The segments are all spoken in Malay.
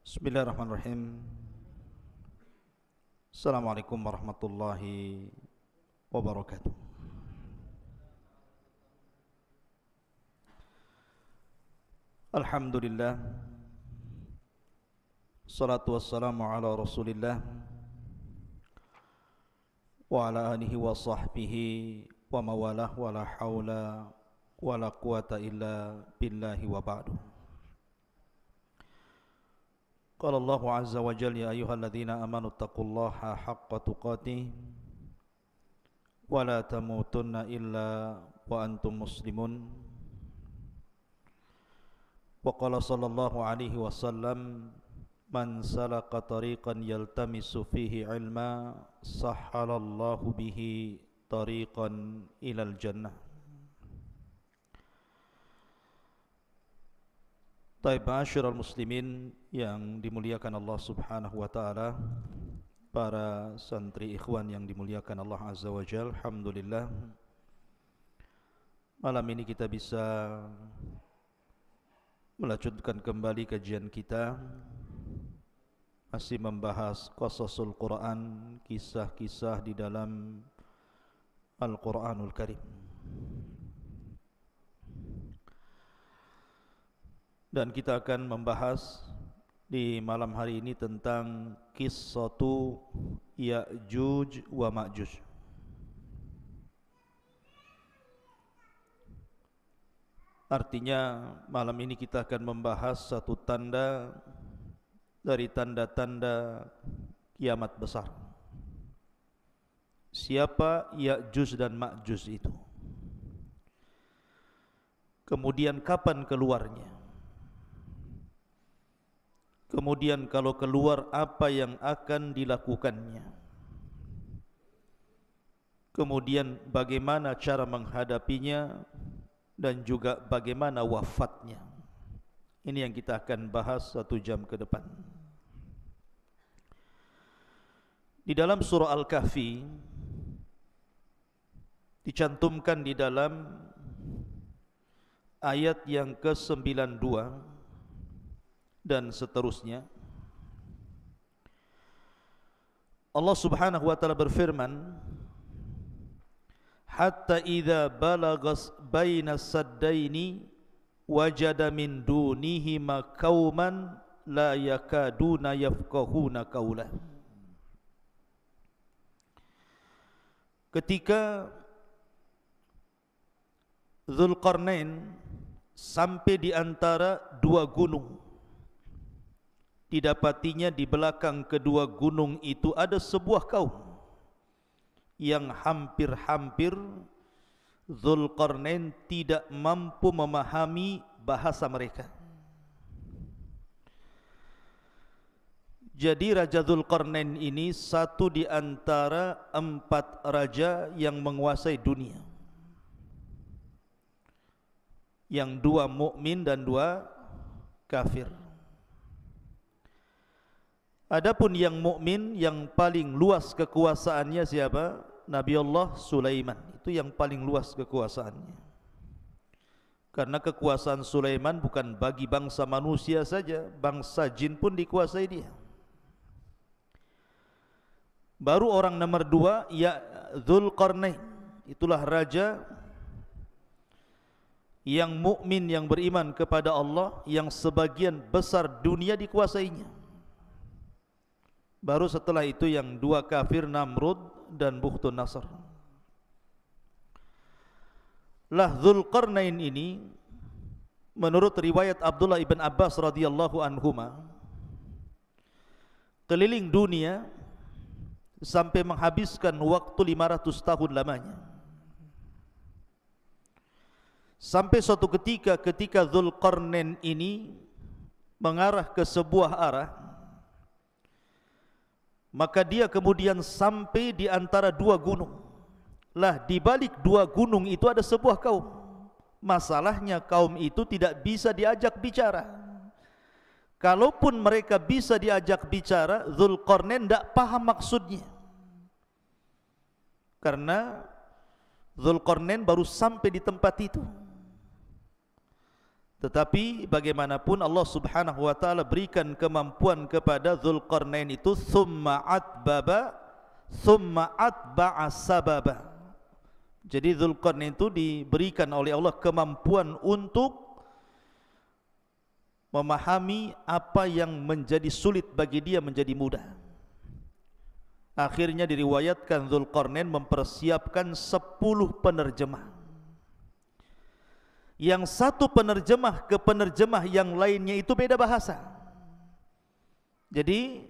Bismillahirrahmanirrahim. Assalamualaikum warahmatullahi wabarakatuh. Alhamdulillah. Salatu wassalamu ala Rasulillah wa ala alihi wa sahbihi wa mawalah wa la hawla wa la quwata illa billahi wa ba'du. Qala Allahu azza wa jalla ya ayyuhalladzina amanu taqullaha haqqa tuqatih wa la tamutunna illa wa antum muslimun. Wa qala sallallahu alaihi wasallam man salaka tariqan yaltamisu fihi ilma sahhalallahu bihi tariqan ilal jannah. Taib ma'asyiral muslimin yang dimuliakan Allah subhanahu wa ta'ala, para santri ikhwan yang dimuliakan Allah azza wa jalla, alhamdulillah malam ini kita bisa melanjutkan kembali kajian kita, masih membahas qasasul Quran, kisah-kisah di dalam Al-Quranul Karim. Dan kita akan membahas di malam hari ini tentang qissatu Ya'juj wa Ma'juj. Artinya malam ini kita akan membahas satu tanda dari tanda-tanda kiamat besar. Siapa Ya'juj dan Ma'juj itu? Kemudian kapan keluarnya? Kemudian kalau keluar apa yang akan dilakukannya? Kemudian bagaimana cara menghadapinya dan juga bagaimana wafatnya? Ini yang kita akan bahas 1 jam ke depan. Di dalam surah Al-Kahfi dicantumkan di dalam ayat yang ke-92 dan seterusnya, Allah subhanahu wa ta'ala berfirman, hatta idza balagas baina saddaini wajada min dunihima qauman la yakaduna yafqahuna qawla. Ketika Dzulqarnain sampai di antara dua gunung, didapatinya di belakang kedua gunung itu ada sebuah kaum yang hampir-hampir Dzulqarnain tidak mampu memahami bahasa mereka. Jadi Raja Dzulqarnain ini satu di antara 4 raja yang menguasai dunia, yang 2 mukmin dan 2 kafir. Adapun yang mukmin yang paling luas kekuasaannya siapa? Nabi Allah Sulaiman. Itu yang paling luas kekuasaannya. Karena kekuasaan Sulaiman bukan bagi bangsa manusia saja, bangsa jin pun dikuasai dia. Baru orang nomor 2 ya Dzulqarnain. Itulah raja yang mukmin, yang beriman kepada Allah, yang sebagian besar dunia dikuasainya. Baru setelah itu yang 2 kafir, Namrud dan Bukhtun Nasr. Lah Dzulqarnain ini menurut riwayat Abdullah ibn Abbas radhiyallahu anhuma keliling dunia sampai menghabiskan waktu 500 tahun lamanya. Sampai suatu ketika Dzulqarnain ini mengarah ke sebuah arah, maka dia kemudian sampai di antara 2 gunung. Lah di balik 2 gunung itu ada sebuah kaum. Masalahnya kaum itu tidak bisa diajak bicara. Kalaupun mereka bisa diajak bicara, Dzulqarnain tidak paham maksudnya. Karena Dzulqarnain baru sampai di tempat itu. Tetapi bagaimanapun Allah Subhanahu wa taala berikan kemampuan kepada Dzulqarnain itu, tsumma atba'a sababa. Jadi Dzulqarnain itu diberikan oleh Allah kemampuan untuk memahami apa yang menjadi sulit bagi dia menjadi mudah. Akhirnya diriwayatkan Dzulqarnain mempersiapkan 10 penerjemah. Yang satu penerjemah ke penerjemah yang lainnya itu beda bahasa. Jadi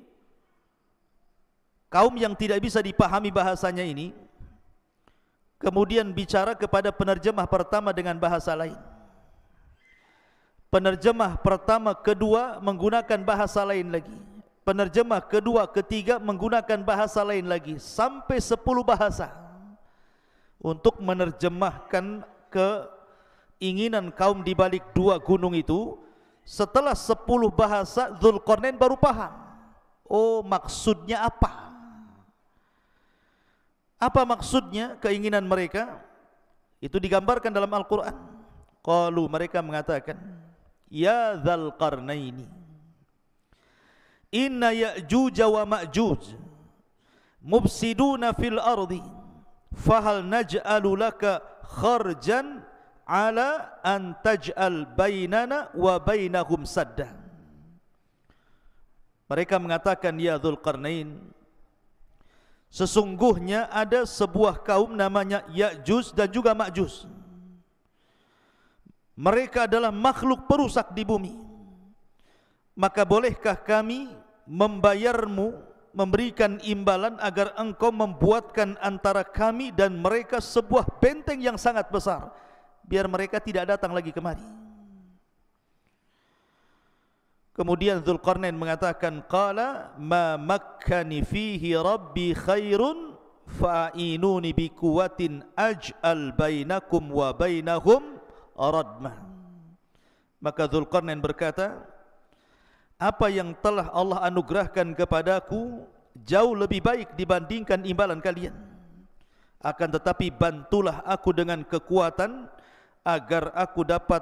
kaum yang tidak bisa dipahami bahasanya ini kemudian bicara kepada penerjemah pertama dengan bahasa lain. Penerjemah pertama, kedua menggunakan bahasa lain lagi. Penerjemah kedua, ketiga menggunakan bahasa lain lagi. Sampai 10 bahasa untuk menerjemahkan keinginan kaum di balik 2 gunung itu. Setelah 10 bahasa, Dzulqarnain baru paham. Oh, maksudnya apa? Apa maksudnya keinginan mereka? Itu digambarkan dalam Al-Quran. Qalu, mereka mengatakan, ya Dzulqarnaini, inna Ya'juj wa Ma'juj mufsiduna fil ardi fahal naj'alu laka kharjan ala an taj'al bainana wa bainahum sadda. Mereka mengatakan, ya Dzulqarnain, sesungguhnya ada sebuah kaum namanya Ya'juj dan juga Ma'juj. Mereka adalah makhluk perusak di bumi. Maka bolehkah kami membayarmu, memberikan imbalan agar engkau membuatkan antara kami dan mereka sebuah benteng yang sangat besar, biar mereka tidak datang lagi kemari. Kemudian Dzulqarnain mengatakan, qala ma makkani fihi rabbi khairun fa'inuni bi quwwatin aj'al bainakum wa bainahum radmah. Maka Dzulqarnain berkata, apa yang telah Allah anugerahkan kepadaku jauh lebih baik dibandingkan imbalan kalian. Akan tetapi bantulah aku dengan kekuatan agar aku dapat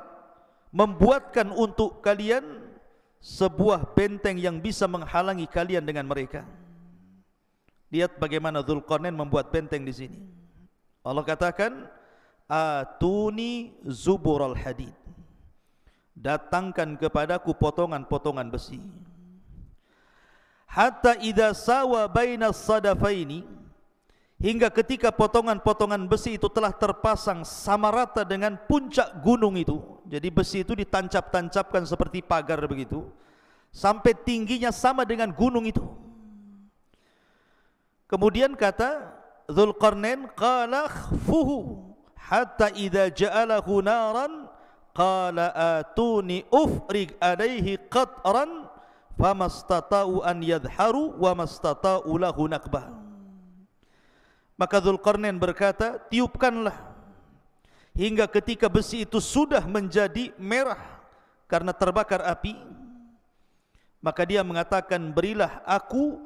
membuatkan untuk kalian sebuah benteng yang bisa menghalangi kalian dengan mereka. Lihat bagaimana Dzulqarnain membuat benteng di sini. Allah katakan, atuni zubural hadid, datangkan kepadaku potongan-potongan besi. Hatta idza sawa bainas sadafaini, hingga ketika potongan-potongan besi itu telah terpasang sama rata dengan puncak gunung itu. Jadi besi itu ditancap-tancapkan seperti pagar begitu, sampai tingginya sama dengan gunung itu. Kemudian kata Dzulqarnain, qala khfuhu hatta idza ja'alahu naran qala atuni ufrig alaihi qatran famastata'u an yadharu wa mastata'u lahu nakbah. Maka Dzulqarnain berkata, tiupkanlah hingga ketika besi itu sudah menjadi merah karena terbakar api. Maka dia mengatakan, berilah aku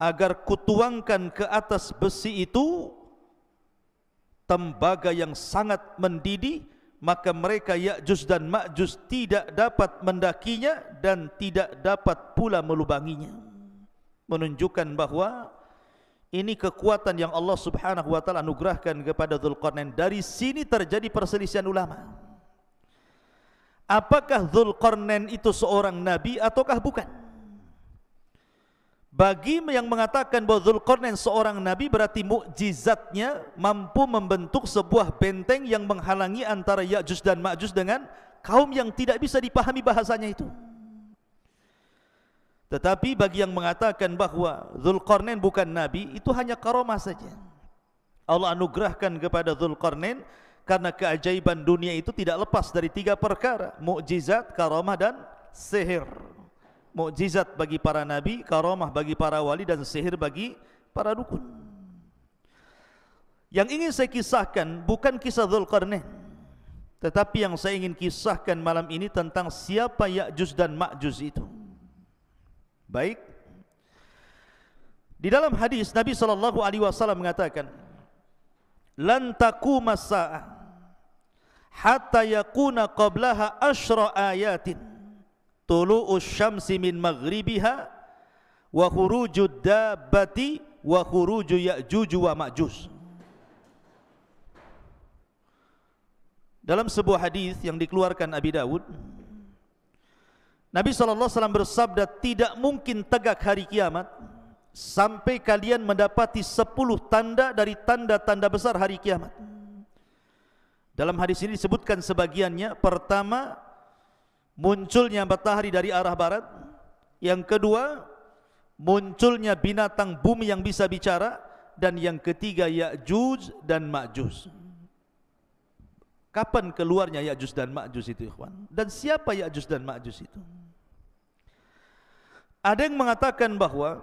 agar kutuangkan ke atas besi itu tembaga yang sangat mendidih, maka mereka Ya'juj dan Ma'juj tidak dapat mendakinya dan tidak dapat pula melubanginya. Menunjukkan bahwa ini kekuatan yang Allah Subhanahu wa taala anugerahkan kepada Dzulqarnain. Dari sini terjadi perselisihan ulama. Apakah Dzulqarnain itu seorang nabi ataukah bukan? Bagi yang mengatakan bahwa Dzulqarnain seorang nabi, berarti mukjizatnya mampu membentuk sebuah benteng yang menghalangi antara Ya'juj dan Ma'juj dengan kaum yang tidak bisa dipahami bahasanya itu. Tetapi bagi yang mengatakan bahwa Dzulqarnain bukan nabi, itu hanya karamah saja. Allah anugerahkan kepada Dzulqarnain karena keajaiban dunia itu tidak lepas dari 3 perkara: mukjizat, karamah dan sihir. Mukjizat bagi para nabi, karamah bagi para wali, dan sihir bagi para dukun. Yang ingin saya kisahkan bukan kisah Dzulqarnain, tetapi yang saya ingin kisahkan malam ini tentang siapa Ya'juj dan Ma'juj itu. Baik, di dalam hadis Nabi SAW mengatakan, lan taquma sa'ah hatta yakuna qablaha asyra ayatin tulu'us syamsi min maghribiha wa khurujud dabbati wa khuruju ya'juj wa ma'juj. Dalam sebuah hadis yang dikeluarkan Abi Dawud, Nabi SAW bersabda, tidak mungkin tegak hari kiamat sampai kalian mendapati 10 tanda dari tanda-tanda besar hari kiamat. Dalam hadis ini disebutkan sebagiannya. Pertama, munculnya matahari dari arah barat. Yang kedua, munculnya binatang bumi yang bisa bicara. Dan yang ketiga, Ya'juj dan Ma'juj. Kapan keluarnya Ya'juj dan Ma'juj itu, ikhwan? Dan siapa Ya'juj dan Ma'juj itu? Ada yang mengatakan bahwa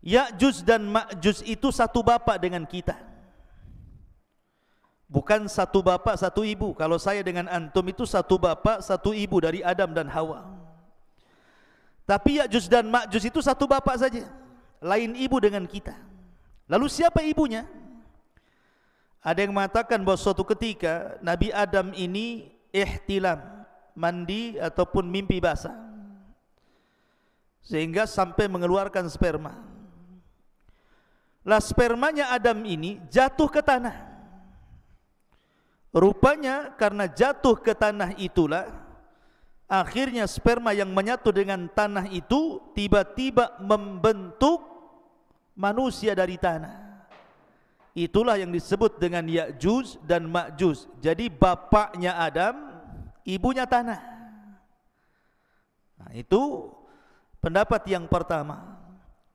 Ya'juj dan Ma'juj itu satu bapak dengan kita. Bukan satu bapak satu ibu. Kalau saya dengan antum itu satu bapak satu ibu dari Adam dan Hawa. Tapi Ya'juj dan Ma'juj itu satu bapak saja, lain ibu dengan kita. Lalu siapa ibunya? Ada yang mengatakan bahwa suatu ketika Nabi Adam ini ihtilam, mandi ataupun mimpi basah, sehingga sampai mengeluarkan sperma. Lah spermanya Adam ini jatuh ke tanah. Rupanya karena jatuh ke tanah itulah akhirnya sperma yang menyatu dengan tanah itu tiba-tiba membentuk manusia dari tanah. Itulah yang disebut dengan Ya'juj dan Ma'juj. Jadi bapaknya Adam, ibunya tanah. Nah, itu pendapat yang pertama.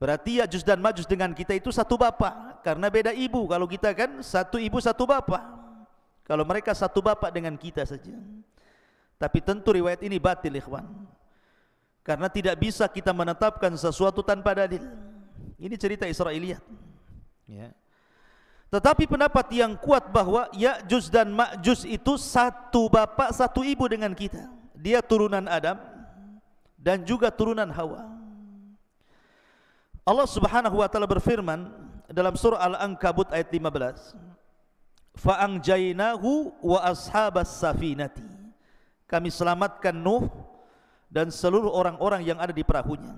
Berarti Ya'juj dan Ma'juj dengan kita itu satu bapak, karena beda ibu. Kalau kita kan satu ibu satu bapak. Kalau mereka satu bapak dengan kita saja. Tapi tentu riwayat ini batil, ikhwan. Karena tidak bisa kita menetapkan sesuatu tanpa dalil. Ini cerita Israiliyat. Ya. Tetapi pendapat yang kuat bahwa Ya'juj dan Ma'juj itu satu bapak satu ibu dengan kita. Dia turunan Adam dan juga turunan Hawa. Allah Subhanahu wa taala berfirman dalam surah Al-Ankabut ayat 15, fa'anjainahu wa ashabas safinati. Kami selamatkan Nuh dan seluruh orang-orang yang ada di perahunya.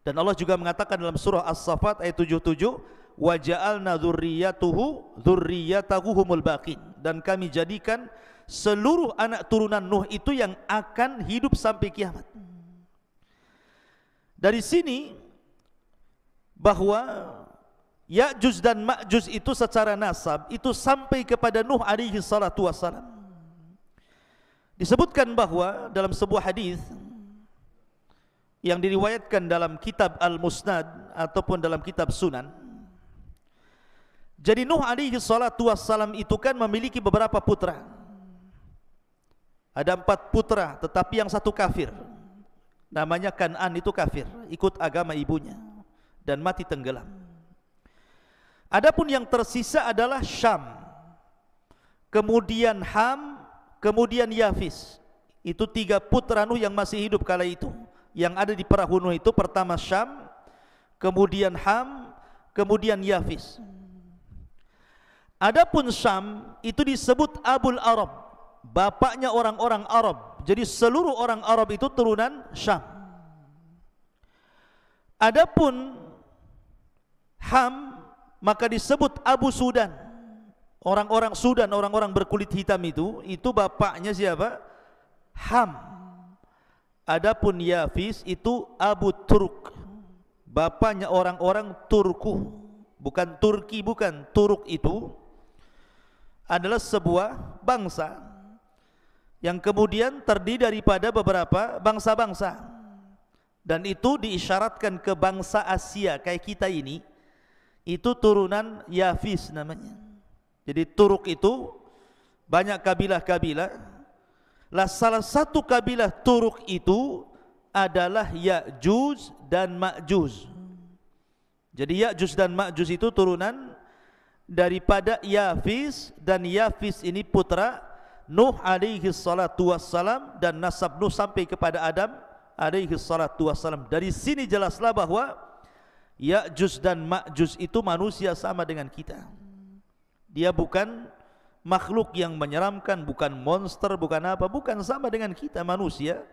Dan Allah juga mengatakan dalam surah As-Saffat ayat 77, wa ja'alna dzurriyyatahu humul baqin. Dan kami jadikan seluruh anak turunan Nuh itu yang akan hidup sampai kiamat. Dari sini bahwa Ya'juj dan Ma'juj itu secara nasab itu sampai kepada Nuh alaihi salatu wassalam. Disebutkan bahwa dalam sebuah hadis yang diriwayatkan dalam kitab Al-Musnad ataupun dalam kitab Sunan, jadi Nuh alaihi salatu wassalam itu kan memiliki beberapa putra. Ada 4 putra, tetapi yang satu kafir. Namanya Kan'an, itu kafir, ikut agama ibunya dan mati tenggelam. Adapun yang tersisa adalah Syam, kemudian Ham, kemudian Yafis. Itu 3 putra Nuh yang masih hidup kala itu. Yang ada di perahu Nuh itu pertama Syam, kemudian Ham, kemudian Yafis. Adapun Syam itu disebut Abul Arab, bapaknya orang-orang Arab. Jadi seluruh orang Arab itu turunan Syam. Adapun Ham maka disebut Abu Sudan. Orang-orang Sudan, orang-orang berkulit hitam itu bapaknya siapa? Ham. Adapun Yafis itu Abu Turk, bapaknya orang-orang Turku. Bukan Turki, bukan. Turk itu adalah sebuah bangsa yang kemudian terdiri daripada beberapa bangsa-bangsa. Dan itu diisyaratkan ke bangsa Asia kayak kita ini. Itu turunan Yafis namanya. Jadi Turuk itu banyak kabilah-kabilah. Lah salah satu kabilah Turuk itu adalah Ya'juj dan Ma'juj. Jadi Ya'juj dan Ma'juj itu turunan daripada Yafis, dan Yafis ini putra Nuh alaihi salatu wassalam, dan nasab Nuh sampai kepada Adam alaihi salatu wassalam. Dari sini jelaslah bahwa Ya'juj dan Ma'juj itu manusia sama dengan kita. Dia bukan makhluk yang menyeramkan, bukan monster, bukan apa, bukan, sama dengan kita manusia,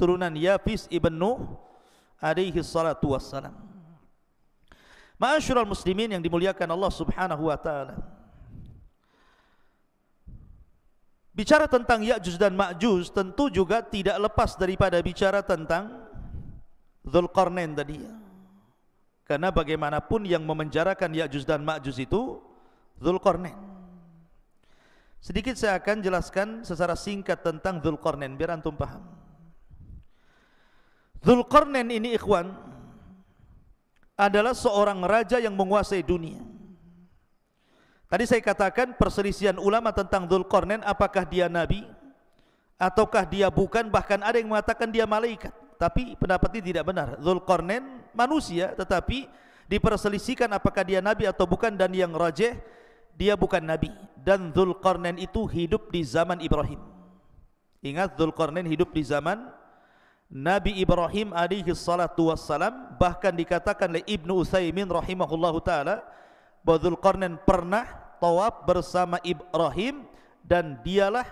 turunan Yafis ibn Nuh alaihi salatu wassalam. Ma'asyiral muslimin yang dimuliakan Allah subhanahu wa ta'ala, bicara tentang Ya'juj dan Ma'juj tentu juga tidak lepas daripada bicara tentang Dzulqarnain tadi. Karena bagaimanapun yang memenjarakan Ya'juj dan Ma'juj itu Dzulqarnain. Sedikit saya akan jelaskan secara singkat tentang Dzulqarnain biar antum paham. Dzulqarnain ini ikhwan adalah seorang raja yang menguasai dunia. Tadi saya katakan perselisihan ulama tentang Dzulqarnain, apakah dia nabi ataukah dia bukan, bahkan ada yang mengatakan dia malaikat. Tapi pendapat ini tidak benar. Dzulqarnain manusia, tetapi diperselisihkan apakah dia nabi atau bukan, dan yang rajih dia bukan nabi. Dan Dzulqarnain itu hidup di zaman Ibrahim. Ingat, Dzulqarnain hidup di zaman Nabi Ibrahim alaihi salatu wassalam. Bahkan dikatakan oleh Ibnu Utsaimin rahimahullahu taala bahwa Dzulqarnain pernah tawaf bersama Ibrahim, dan dialah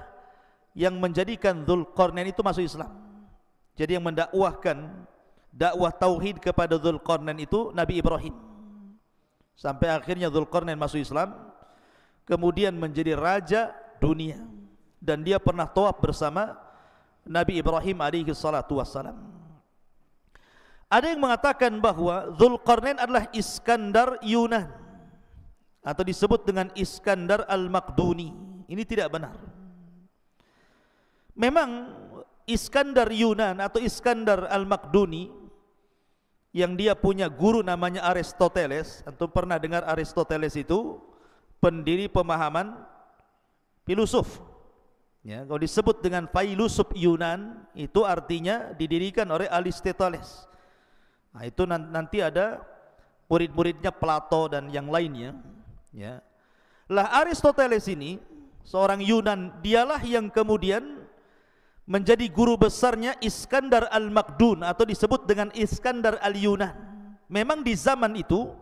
yang menjadikan Dzulqarnain itu masuk Islam. Jadi yang mendakwahkan dakwah tauhid kepada Dzulqarnain itu Nabi Ibrahim, sampai akhirnya Dzulqarnain masuk Islam, kemudian menjadi raja dunia, dan dia pernah tawaf bersama Nabi Ibrahim alaihi salatu wassalam. Ada yang mengatakan bahwa Dzulqarnain adalah Iskandar Yunan, atau disebut dengan Iskandar Al-Maqduni. Ini tidak benar. Memang Iskandar Yunan atau Iskandar Al-Maqduni yang dia punya guru namanya Aristoteles. Antum pernah dengar Aristoteles itu pendiri pemahaman filosof. Ya, kalau disebut dengan filosof Yunan itu artinya didirikan oleh Aristoteles. Nah, itu nanti ada murid-muridnya Plato dan yang lainnya. Ya. Lah Aristoteles ini seorang Yunan, dialah yang kemudian menjadi guru besarnya Iskandar Al-Maqdun atau disebut dengan Iskandar Al-Yunan. Memang di zaman itu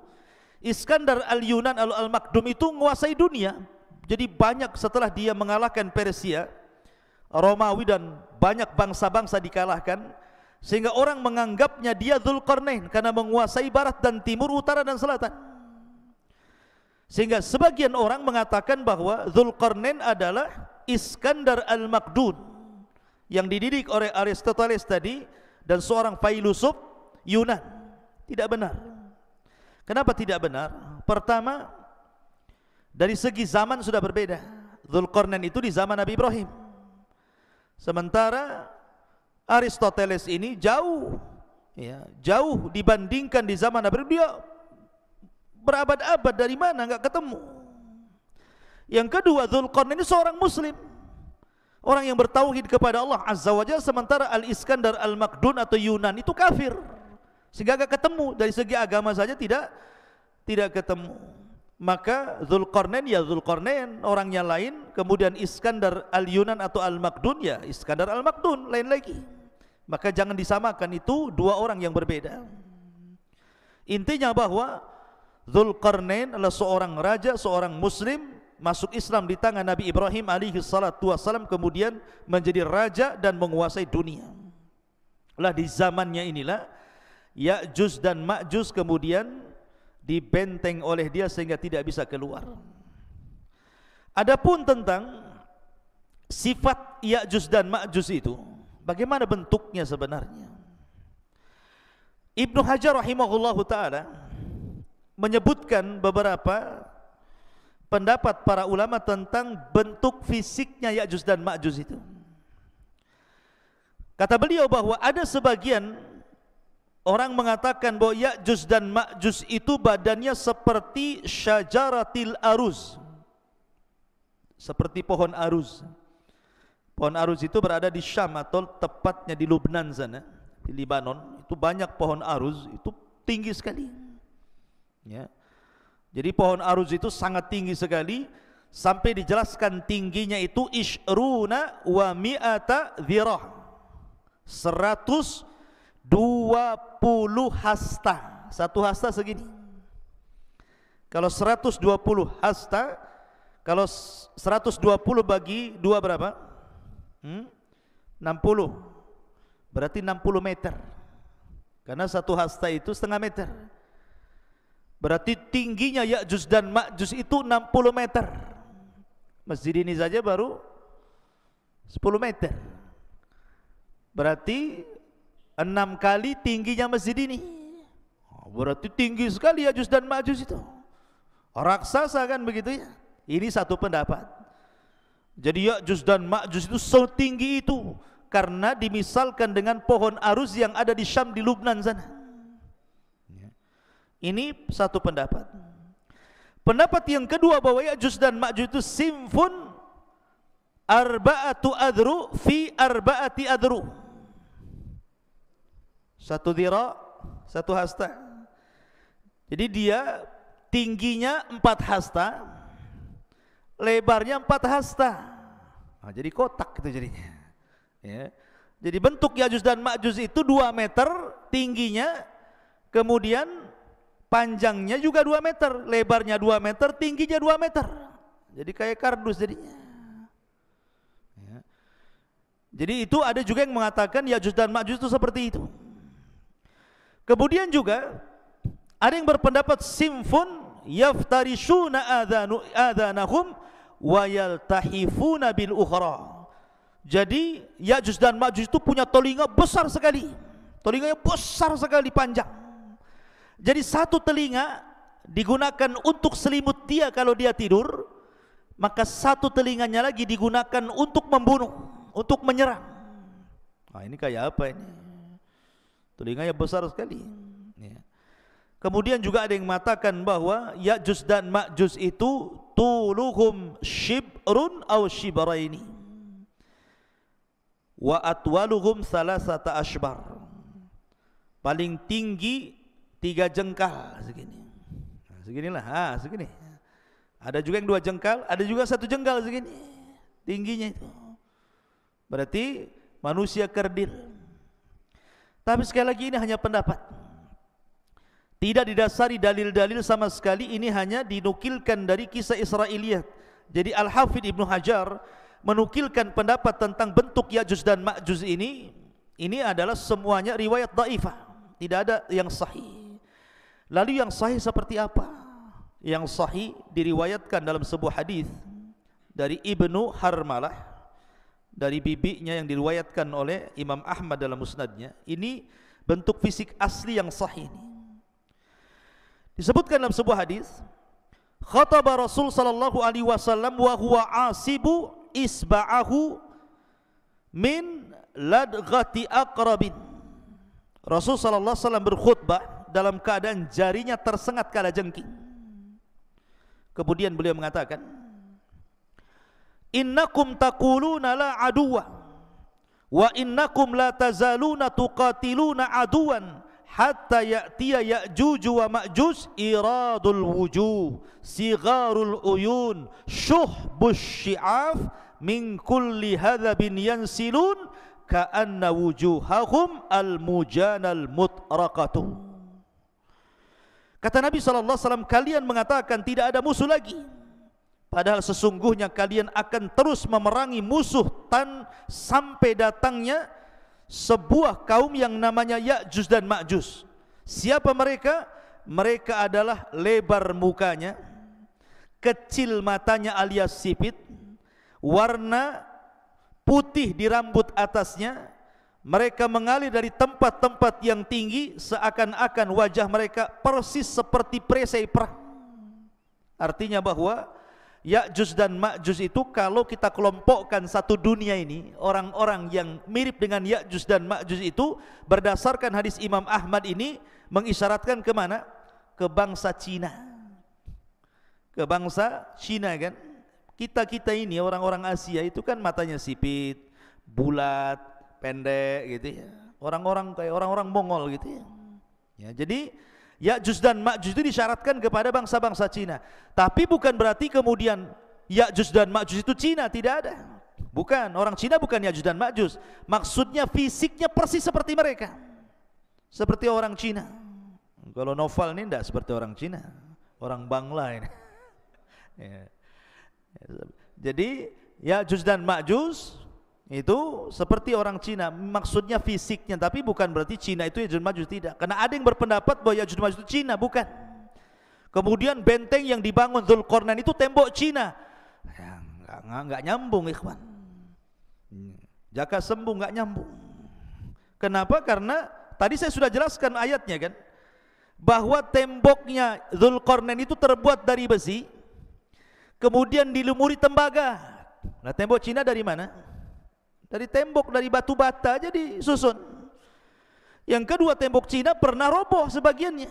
Iskandar Al-Yunan Al-Maqdum itu menguasai dunia. Jadi banyak, setelah dia mengalahkan Persia, Romawi dan banyak bangsa-bangsa dikalahkan, sehingga orang menganggapnya dia Dzulqarnain karena menguasai barat dan timur, utara dan selatan. Sehingga sebagian orang mengatakan bahwa Dzulqarnain adalah Iskandar Al-Maqdun yang dididik oleh Aristoteles tadi dan seorang filosof Yunan. Tidak benar. Kenapa tidak benar? Pertama, dari segi zaman sudah berbeda. Dzulqarnain itu di zaman Nabi Ibrahim, sementara Aristoteles ini jauh, ya, jauh dibandingkan di zaman Nabi Ibrahim. Dia berabad-abad, dari mana enggak ketemu. Yang kedua, Dzulqarnain ini seorang muslim, orang yang bertauhid kepada Allah Azza wa Jalla, sementara Al-Iskandar Al-Maqdun atau Yunan itu kafir, sehingga enggak ketemu. Dari segi agama saja tidak ketemu. Maka Dzulqarnain ya Dzulqarnain, orangnya lain. Kemudian Iskandar Al-Yunan atau Al-Maqdun ya Iskandar Al-Maqdun, lain lagi. Maka jangan disamakan, itu dua orang yang berbeda. Intinya bahwa Dzulqarnain adalah seorang raja, seorang muslim, masuk Islam di tangan Nabi Ibrahim alaihi salatu wassalam, kemudian menjadi raja dan menguasai dunia. Lah di zamannya inilah Ya'juj dan Ma'juj kemudian dibenteng oleh dia sehingga tidak bisa keluar. Adapun tentang sifat Ya'juj dan Ma'juj itu, bagaimana bentuknya sebenarnya? Ibnu Hajar rahimahullahu ta'ala menyebutkan beberapa pendapat para ulama tentang bentuk fisiknya Ya'juj dan Ma'juj itu. Kata beliau bahwa ada sebagian orang mengatakan bahwa Ya'juj dan Ma'juj itu badannya seperti syajaratil aruz, seperti pohon aruz. Pohon aruz itu berada di Syam atau tepatnya di Lubnan sana, di Libanon. Itu banyak pohon aruz, itu tinggi sekali. Ya. Jadi pohon aruz itu sangat tinggi sekali, sampai dijelaskan tingginya itu ishruna wa mi'ata dhirah, 120 hasta. Satu hasta segini. Kalau 120 hasta, Kalau 120 bagi 2 berapa? 60. Berarti 60 meter. Karena satu hasta itu setengah meter. Berarti tingginya Ya'juj dan Ma'juj itu 60 meter. Masjid ini saja baru 10 meter. Berarti 6 kali tingginya masjid ini. Berarti tinggi sekali Ya'juj dan Ma'juj itu. Raksasa kan begitu ya. Ini satu pendapat. Jadi Ya'juj dan Ma'juj itu setinggi itu karena dimisalkan dengan pohon aruz yang ada di Syam, di Lubnan sana. Ini satu pendapat. Pendapat yang kedua bahwa Ya'juj dan Ma'juj itu simfun arba'atu adru fi arba'ati adru. Satu dhira, satu hasta. Jadi dia tingginya 4 hasta, lebarnya 4 hasta. Nah, jadi kotak itu jadinya. Ya. Jadi bentuk Ya'juj dan Ma'juj itu 2 meter tingginya, kemudian panjangnya juga 2 meter, lebarnya 2 meter, tingginya 2 meter. Jadi kayak kardus jadinya. Ya. Jadi itu ada juga yang mengatakan Ya'juj dan Ma'juj itu seperti itu. Kemudian juga ada yang berpendapat simfun yaftarishuna adhanahum wa yaltahifuna bil ukhra. Jadi Ya'juj dan Ma'juj itu punya telinga besar sekali. Telinganya besar sekali, panjang. Jadi satu telinga digunakan untuk selimut dia kalau dia tidur, maka satu telinganya lagi digunakan untuk membunuh, untuk menyerang. Nah, ini kayak apa ini? Telinganya besar sekali. Ya. Kemudian juga ada yang mengatakan bahwa Ya'juj dan Ma'juj itu tuluhum shibrun aw shibraini wa atwaluhum salasata ashbar. Paling tinggi 3 jengkal segini. Nah, seginilah, segini. Ada juga yang 2 jengkal, ada juga 1 jengkal segini. Tingginya itu. Berarti manusia kerdil. Tapi sekali lagi ini hanya pendapat. Tidak didasari dalil-dalil sama sekali, ini hanya dinukilkan dari kisah Israiliyat. Jadi Al-Hafidh Ibnu Hajar menukilkan pendapat tentang bentuk Ya'juj dan Ma'juj ini adalah semuanya riwayat dhaifah, tidak ada yang sahih. Lalu yang sahih seperti apa? Yang sahih diriwayatkan dalam sebuah hadis dari Ibnu Harmalah, dari bibinya, yang diriwayatkan oleh Imam Ahmad dalam musnadnya. Ini bentuk fisik asli yang sahih ini. Disebutkan dalam sebuah hadis, khataba Rasul sallallahu alaihi wasallam wa huwa asibu isba'ahu min ladghati aqrabin. Rasul sallallahu alaihi wasallam berkhutbah dalam keadaan jarinya tersengat kalajengking. Kemudian beliau mengatakan, innakum taquluna la aduwa wa innakum la tazaluna tuqatiluna aduwan hatta ya'tiya Ya'juj wa Ma'juj iradul wujuh sigharul uyun syuhbus syi'af min kulli hadhabin yansilun ka'anna wujuhahum al-mujanal mutraqatu. Kata Nabi SAW, kalian mengatakan tidak ada musuh lagi, padahal sesungguhnya kalian akan terus memerangi musuh sampai datangnya sebuah kaum yang namanya Ya'juj dan Ma'juj. Siapa mereka? Mereka adalah lebar mukanya, kecil matanya alias sipit, warna putih di rambut atasnya. Mereka mengalir dari tempat-tempat yang tinggi, seakan-akan wajah mereka persis seperti perisai perang. Artinya bahwa Ya'juj dan Ma'juj itu kalau kita kelompokkan satu dunia ini, orang-orang yang mirip dengan Ya'juj dan Ma'juj itu berdasarkan hadis Imam Ahmad ini mengisyaratkan ke mana? Ke bangsa Cina. Ke bangsa Cina kan. Kita ini orang-orang Asia itu kan matanya sipit, bulat, pendek gitu ya. Orang-orang kayak orang-orang Mongol gitu ya. Ya, jadi Ya'juj dan Ma'juj itu disyaratkan kepada bangsa-bangsa Cina. Tapi bukan berarti kemudian Ya'juj dan Ma'juj itu Cina, tidak ada. Bukan, orang Cina bukan Ya'juj dan Ma'juj. Maksudnya fisiknya persis seperti mereka. Seperti orang Cina. Kalau Noval ini tidak seperti orang Cina, orang Bangla ini. Ya. Jadi Ya'juj dan Ma'juj itu seperti orang Cina, maksudnya fisiknya, tapi bukan berarti Cina itu Ya'juj Ma'juj, tidak. Karena ada yang berpendapat bahwa Ya'juj Ma'juj itu Cina, bukan. Kemudian benteng yang dibangun Dzulqarnain itu tembok Cina. Ya, enggak nyambung, ikhwan. Jaka sembung enggak nyambung. Kenapa? Karena tadi saya sudah jelaskan ayatnya kan, bahwa temboknya Dzulqarnain itu terbuat dari besi, kemudian dilumuri tembaga. Nah, tembok Cina dari mana? Dari tembok, dari batu bata aja disusun. Yang kedua, tembok Cina pernah roboh sebagiannya.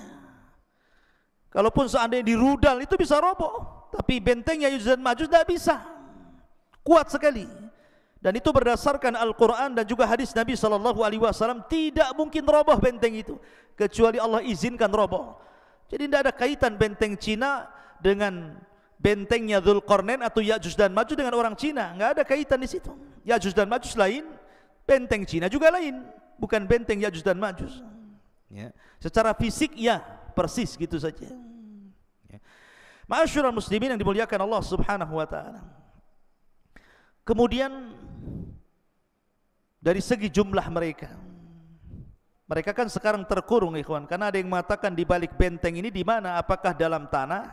Kalaupun seandainya dirudal itu bisa roboh, tapi bentengnya Ya'juj dan Ma'juj tidak bisa, kuat sekali. Dan itu berdasarkan Al-Quran dan juga hadis Nabi SAW, tidak mungkin roboh benteng itu kecuali Allah izinkan roboh. Jadi tidak ada kaitan benteng Cina dengan bentengnya Dzulqarnain atau Ya'juj dan Ma'juj dengan orang Cina, enggak ada kaitan di situ. Ya'juj dan Ma'juj lain, benteng Cina juga lain, bukan benteng Ya'juj dan Ma'juj. Ya. Secara fisik ya persis gitu saja. Ya. Ma'asyiral muslimin yang dimuliakan Allah Subhanahu wa taala. Kemudian dari segi jumlah mereka kan sekarang terkurung, ikhwan, karena ada yang mengatakan di balik benteng ini di mana? Apakah dalam tanah,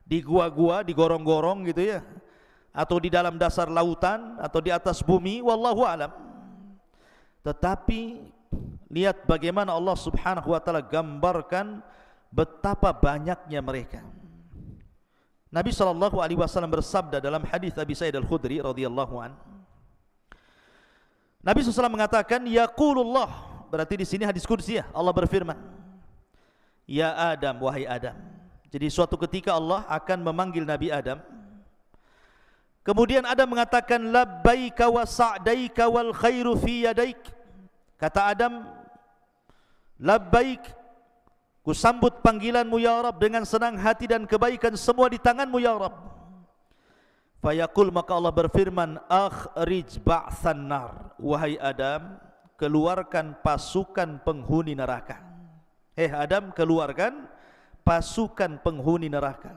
di gua-gua, di gorong-gorong gitu ya, atau di dalam dasar lautan, atau di atas bumi, wallahu alam. Tetapi lihat bagaimana Allah Subhanahu wa taala gambarkan betapa banyaknya mereka. Nabi SAW bersabda dalam hadis Abi Sa'id Al-Khudri radhiyallahu an. Nabi SAW mengatakan, yaqulullah, berarti di sini hadis qudsi ya, Allah berfirman, ya Adam, wahai Adam. Jadi suatu ketika Allah akan memanggil Nabi Adam. Kemudian Adam mengatakan, labbaika wa sa'daika wal khairu fi yadaik. Kata Adam, labbaik, ku sambut panggilanmu ya Rabb dengan senang hati dan kebaikan semua di tanganmu ya Rabb. Fayaqul, maka Allah berfirman, akhrij ba'than nar. Wahai Adam, keluarkan pasukan penghuni neraka. Adam, keluarkan pasukan penghuni neraka.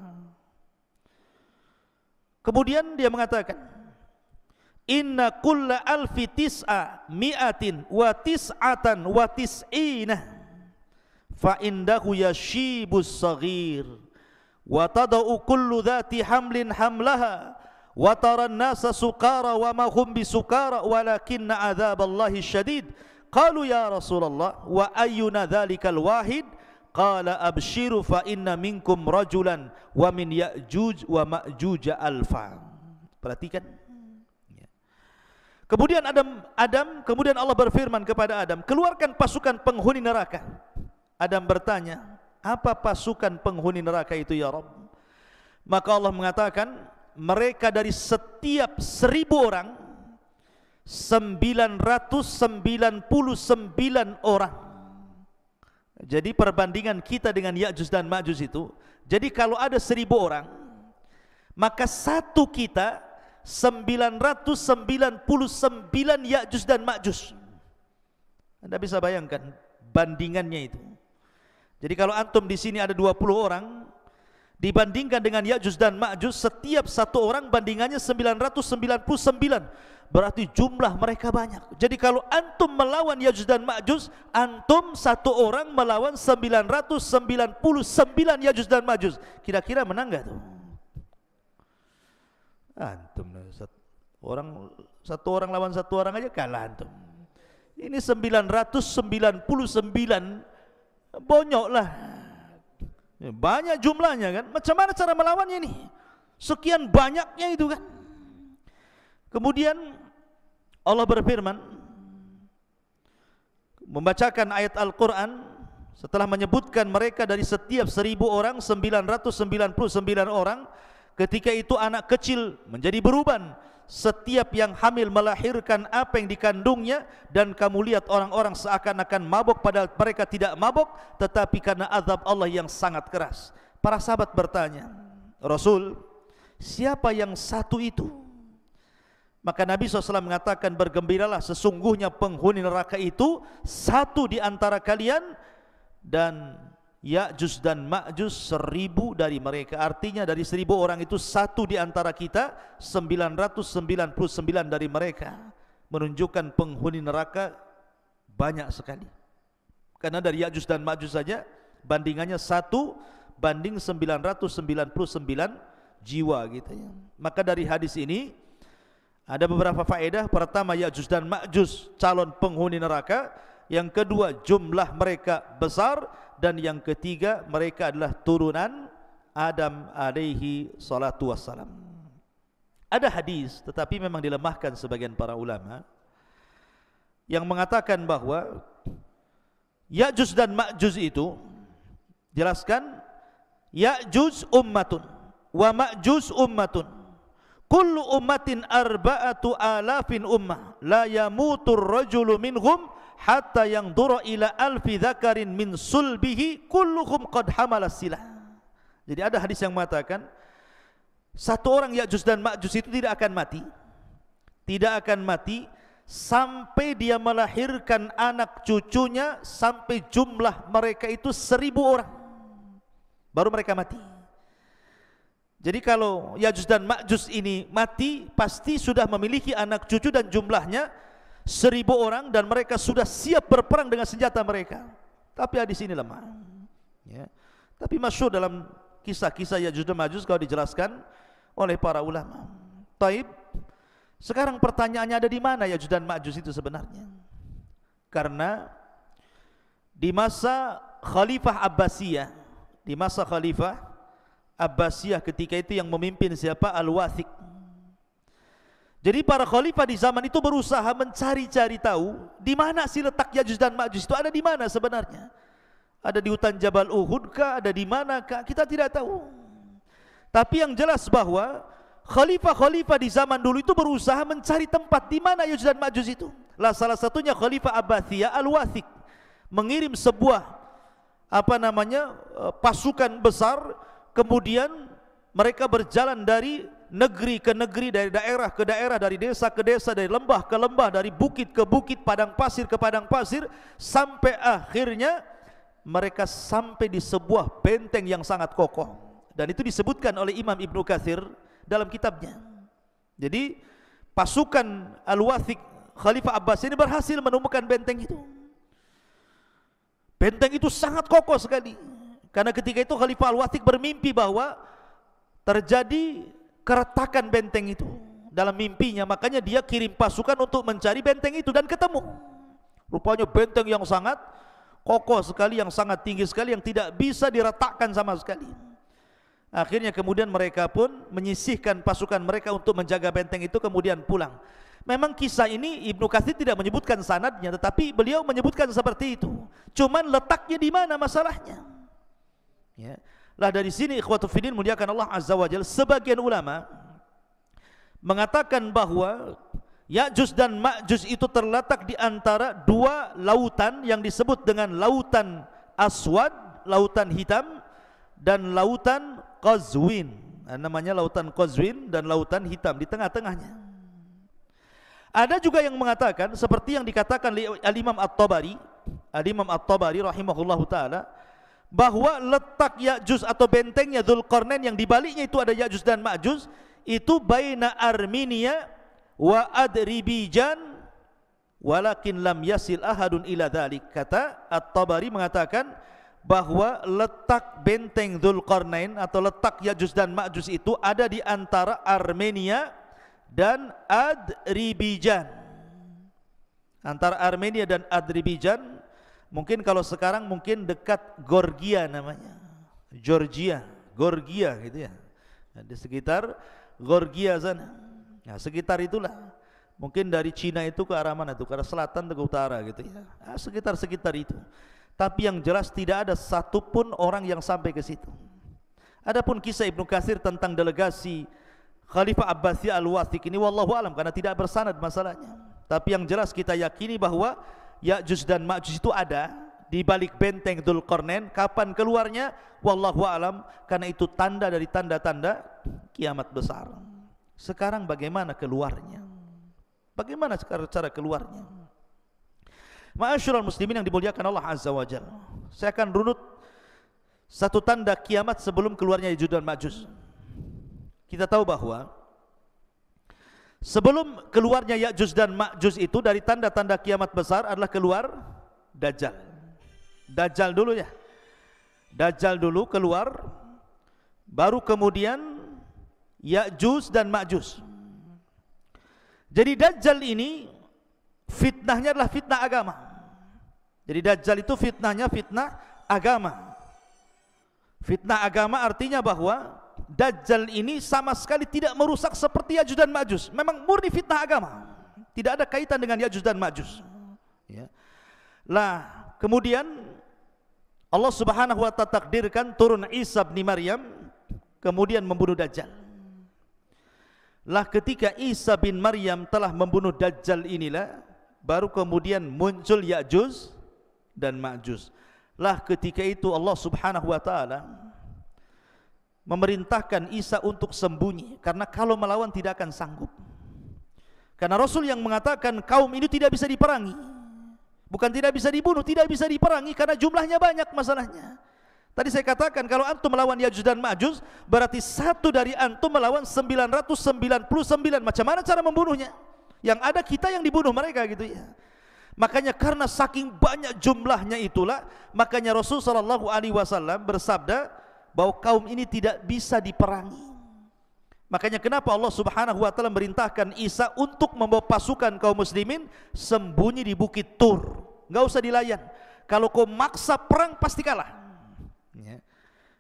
Kemudian dia mengatakan, inna kulla alfi tis'a mi'atin wa tis'atan wa tis'ina fa indahu yashibus saghir wa tada'u kullu dhati hamlin hamlaha wa taran nasa sukara wa ma hum bisukara walakinna adzaballahi syadid. Qalu ya Rasulullah wa ayyuna dhalikal wahid? Qala abshiru fa inna minkum rajulan wa min Ya'juj wa Ma'juj alfa. Perhatikan. Kemudian kemudian Allah berfirman kepada Adam, keluarkan pasukan penghuni neraka. Adam bertanya, apa pasukan penghuni neraka itu ya Rabb? Maka Allah mengatakan, mereka dari setiap 1000 orang 999 orang. Jadi perbandingan kita dengan Ya'juj dan Ma'juj itu, jadi kalau ada 1000 orang, maka satu kita 999 Ya'juj dan Ma'juj. Anda bisa bayangkan bandingannya itu. Jadi kalau antum di sini ada 20 orang, dibandingkan dengan Ya'juj dan Ma'juj, setiap satu orang bandingannya 999. Berarti jumlah mereka banyak. Jadi kalau antum melawan Ya'juj dan Ma'juj, antum satu orang melawan 999 Ya'juj dan Ma'juj. Kira-kira menang enggak tuh? Antum satu orang lawan satu orang aja kalah antum. Ini 999, bonyok lah. Banyak jumlahnya kan. Macam mana cara melawannya ini? Sekian banyaknya itu kan. Kemudian Allah berfirman, membacakan ayat Al-Quran setelah menyebutkan mereka dari setiap 1000 orang 999 orang. Ketika itu anak kecil menjadi beruban, setiap yang hamil melahirkan apa yang dikandungnya, dan kamu lihat orang-orang seakan-akan mabuk padahal mereka tidak mabuk, tetapi karena azab Allah yang sangat keras. Para sahabat bertanya, Rasul, siapa yang satu itu? Maka Nabi SAW mengatakan, bergembiralah, sesungguhnya penghuni neraka itu satu di antara kalian, dan Ya'juj dan Ma'juj 1000 dari mereka. Artinya dari 1000 orang itu satu di antara kita, 999 dari mereka. Menunjukkan penghuni neraka banyak sekali. Karena dari Ya'juj dan Ma'juj saja bandingannya 1 banding 999 jiwa gitu ya. Maka dari hadis ini ada beberapa faedah. Pertama, Ya'juj dan Ma'juj calon penghuni neraka. Yang kedua, jumlah mereka besar. Dan yang ketiga, mereka adalah turunan Adam alaihi salatu wassalam. Ada hadis, tetapi memang dilemahkan sebagian para ulama, yang mengatakan bahwa Ya'juj dan Ma'juj itu, jelaskan, Ya'juj ummatun wa Ma'juj ummatun, kullu ummatin arba'atu alafin ummah, la yamutur rajulu minhum hatta yang dura ila alfi dzakarin min sulbihi kulluhum qad hamala silah. Jadi ada hadis yang mengatakan satu orang Ya'juj dan Ma'juj itu tidak akan mati. Tidak akan mati sampai dia melahirkan anak cucunya, sampai jumlah mereka itu 1000 orang. Baru mereka mati. Jadi kalau Ya'juj dan Ma'juj ini mati, pasti sudah memiliki anak cucu dan jumlahnya 1000 orang, dan mereka sudah siap berperang dengan senjata mereka. Tapi hadis ini lemah ya. Tapi masyhur dalam kisah-kisah Ya'juj dan Ma'juj kalau dijelaskan oleh para ulama. Taib, sekarang pertanyaannya, ada di mana Ya'juj dan Ma'juj itu sebenarnya? Karena di masa Khalifah Abbasiyah, di masa Khalifah Abbasiyah ketika itu yang memimpin siapa? Al-Wathiq. Jadi para khalifah di zaman itu berusaha mencari-cari tahu di mana sih letak Ya'juj dan Ma'juj itu, ada di mana sebenarnya? Ada di hutan Jabal Uhud kah? Ada di mana kah? Kita tidak tahu. Tapi yang jelas bahwa khalifah-khalifah di zaman dulu itu berusaha mencari tempat di mana Ya'juj dan Ma'juj itu. Lah salah satunya Khalifah Abbasiyah Al-Wathiq mengirim sebuah pasukan besar, kemudian mereka berjalan dari negeri ke negeri, dari daerah ke daerah, dari desa ke desa, dari lembah ke lembah, dari bukit ke bukit, padang pasir ke padang pasir, sampai akhirnya mereka sampai di sebuah benteng yang sangat kokoh. Dan itu disebutkan oleh Imam Ibnu Katsir dalam kitabnya. Jadi pasukan Al-Wathiq Khalifah Abbas ini berhasil menemukan benteng itu. Benteng itu sangat kokoh sekali. Karena ketika itu Khalifah Al-Wathiq bermimpi bahwa terjadi keretakan benteng itu dalam mimpinya, makanya dia kirim pasukan untuk mencari benteng itu, dan ketemu. Rupanya benteng yang sangat kokoh sekali, yang sangat tinggi sekali, yang tidak bisa diretakkan sama sekali. Akhirnya kemudian mereka pun menyisihkan pasukan mereka untuk menjaga benteng itu, kemudian pulang. Memang kisah ini Ibnu Katsir tidak menyebutkan sanadnya, tetapi beliau menyebutkan seperti itu. Cuman letaknya di mana masalahnya? Ya. Lah dari sini ikhwatu fiddin muliakan Allah Azza wa Jalla, sebagian ulama mengatakan bahwa Ya'juj dan Ma'juj itu terletak di antara dua lautan yang disebut dengan lautan Aswad, lautan hitam, dan lautan Qazwin. Namanya lautan Qazwin dan lautan hitam, di tengah-tengahnya. Ada juga yang mengatakan seperti yang dikatakan oleh Al-Imam At-Tabari, Al-Imam At-Tabari rahimahullahu taala, bahwa letak Ya'juj atau bentengnya Dzulqarnain yang dibaliknya itu ada Ya'juj dan Ma'juj, itu baina Armenia wa Adribijan walakin lam yasil ahadun ila dzalik. Kata At-Tabari mengatakan bahwa letak benteng Dzulqarnain atau letak Ya'juj dan Ma'juj itu ada di antara Armenia dan Adribijan. Antara Armenia dan Adribijan, mungkin kalau sekarang mungkin dekat Georgia namanya, Georgia gitu ya. Di sekitar Georgia sana. Nah, sekitar itulah. Mungkin dari Cina itu ke arah mana tuh? Ke arah selatan ke utara gitu ya. Nah, sekitar itu. Tapi yang jelas tidak ada satupun orang yang sampai ke situ. Adapun kisah Ibnu Katsir tentang delegasi Khalifah Abbasiyah Al-Wathiq ini wallahu alam, karena tidak bersanad masalahnya. Tapi yang jelas kita yakini bahwa Ya'juj dan Ma'juj itu ada di balik benteng Dzulqarnain. Kapan keluarnya? Wallahu alam, karena itu tanda dari tanda-tanda kiamat besar. Sekarang bagaimana keluarnya? Bagaimana cara keluarnya? Ma'asyiral muslimin yang dimuliakan Allah Azza wa Jalla, saya akan runut satu tanda kiamat sebelum keluarnya Ya'juj dan Ma'juj. Kita tahu bahwa sebelum keluarnya Ya'juj dan Ma'juj itu dari tanda-tanda kiamat besar adalah keluar Dajjal. Dajjal dulu ya. Dajjal dulu keluar, baru kemudian Ya'juj dan Ma'juj. Jadi Dajjal ini fitnahnya adalah fitnah agama. Jadi Dajjal itu fitnahnya fitnah agama. Fitnah agama artinya bahwa Dajjal ini sama sekali tidak merusak seperti Ya'juj dan Ma'juj. Memang murni fitnah agama. Tidak ada kaitan dengan Ya'juj dan Ma'juj. Ya. Lah, kemudian Allah Subhanahu wa ta'ala takdirkan turun Isa bin Maryam kemudian membunuh Dajjal. Lah ketika Isa bin Maryam telah membunuh Dajjal inilah baru kemudian muncul Ya'juj dan Ma'juj. Lah ketika itu Allah Subhanahu wa ta'ala memerintahkan Isa untuk sembunyi, karena kalau melawan tidak akan sanggup. Karena Rasul yang mengatakan kaum ini tidak bisa diperangi, bukan tidak bisa dibunuh, tidak bisa diperangi karena jumlahnya banyak masalahnya. Tadi saya katakan kalau antum melawan Ya'juj dan Ma'juj berarti satu dari antum melawan 999. Macam mana cara membunuhnya? Yang ada kita yang dibunuh mereka gitu ya. Makanya karena saking banyak jumlahnya itulah, makanya Rasul sallallahu alaihi wasallam bersabda bahwa kaum ini tidak bisa diperangi. Makanya kenapa Allah Subhanahu wa ta'ala merintahkan Isa untuk membawa pasukan kaum muslimin sembunyi di Bukit Tur. Enggak usah dilayan. Kalau kau maksa perang pasti kalah. Ya.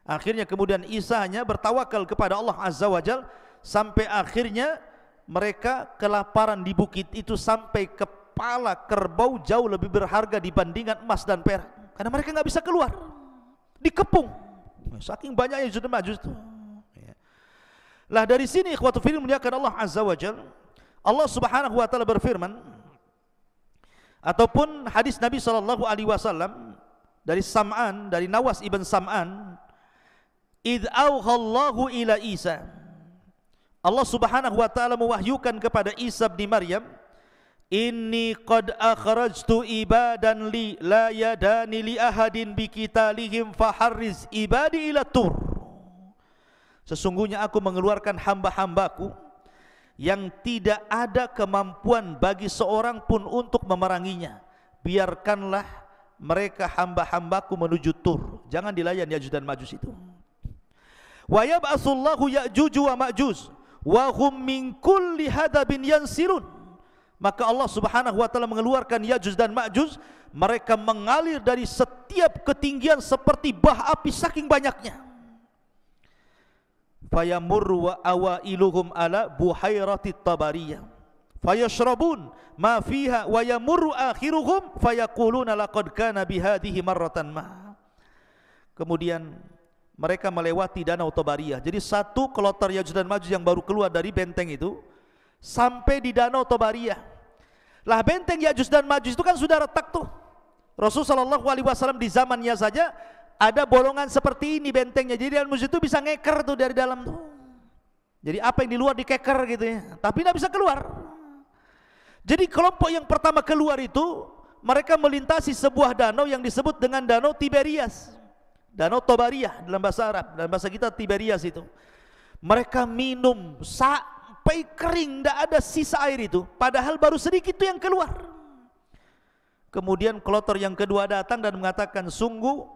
Akhirnya kemudian Isa hanya bertawakal kepada Allah Azza wa Jal, sampai akhirnya mereka kelaparan di bukit itu sampai kepala kerbau jauh lebih berharga dibandingkan emas dan perak. Karena mereka enggak bisa keluar. Dikepung. Saking banyaknya Ya'juj dan Ma'juj itu. Lah dari sini ikhwatu fillah muliakan Allah Azza wa Jalla, Allah Subhanahu wa taala berfirman, ataupun hadis Nabi sallallahu alaihi wasallam dari Sam'an, dari Nawas ibn Sam'an, id auhallahu ila Isa, Allah Subhanahu wa taala mewahyukan kepada Isa bin Maryam, inni qad akhrajtu ibadan li la yadani li ahadin biqitalihim faharriz ibadi ila tur. Sesungguhnya aku mengeluarkan hamba-hambaku yang tidak ada kemampuan bagi seorang pun untuk memeranginya. Biarkanlah mereka hamba-hambaku menuju Tur. Jangan dilayan Ya'juj dan Ma'juj itu. Wa yab'atsullahu Ya'juj wa Ma'juj wa hum min kulli hadabin yansirun. Maka Allah Subhanahu wa taala mengeluarkan Ya'juj dan Ma'juj, mereka mengalir dari setiap ketinggian seperti bah api saking banyaknya. Fayamurru wa awailuhum ala buhairati tabariyah fayashrabun ma fiha wa yamurru akhiruhum fayaquluna laqad kana bihadhihi marratan ma. Kemudian mereka melewati danau Tabariyah. Jadi satu kloter Ya'juj dan Ma'juj yang baru keluar dari benteng itu sampai di danau Tabariyah. Lah benteng Ya'juj dan Ma'juj itu kan sudah retak tuh. Rasulullah sallallahu alaihi wasallam di zamannya saja ada bolongan seperti ini bentengnya. Jadi musuh itu bisa ngeker tuh dari dalam tuh. Jadi apa yang di luar dikeker gitu ya. Tapi tidak bisa keluar. Jadi kelompok yang pertama keluar itu mereka melintasi sebuah danau yang disebut dengan Danau Tiberias. Danau Tabariyah dalam bahasa Arab, dalam bahasa kita Tiberias itu. Mereka minum sampai kering, tidak ada sisa air itu. Padahal baru sedikit itu yang keluar. Kemudian kloter yang kedua datang dan mengatakan, sungguh